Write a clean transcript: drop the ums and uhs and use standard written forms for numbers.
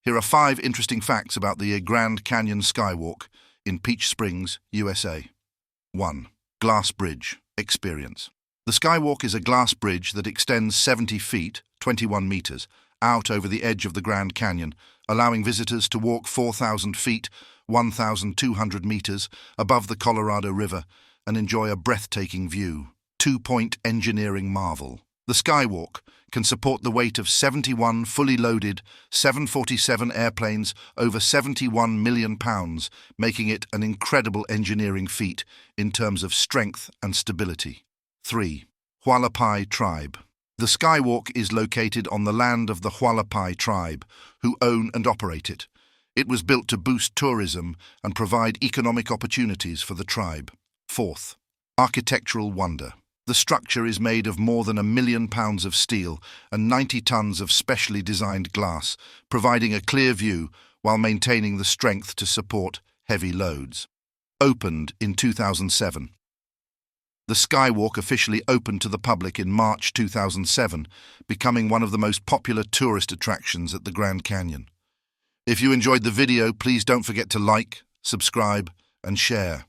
Here are 5 interesting facts about the Grand Canyon Skywalk in Peach Springs, USA. 1. Glass Bridge Experience. The Skywalk is a glass bridge that extends 70 feet, 21 meters, out over the edge of the Grand Canyon, allowing visitors to walk 4,000 feet, 1,200 meters, above the Colorado River and enjoy a breathtaking view. 2-point engineering marvel. The Skywalk can support the weight of 71 fully loaded 747 airplanes over 71 million pounds, making it an incredible engineering feat in terms of strength and stability. 3. Hualapai Tribe. The Skywalk is located on the land of the Hualapai tribe, who own and operate it. It was built to boost tourism and provide economic opportunities for the tribe. 4th. Architectural wonder. The structure is made of more than 1 million pounds of steel and 90 tons of specially designed glass, providing a clear view while maintaining the strength to support heavy loads. Opened in 2007. The Skywalk officially opened to the public in March 2007, becoming one of the most popular tourist attractions at the Grand Canyon. If you enjoyed the video, please don't forget to like, subscribe, and share.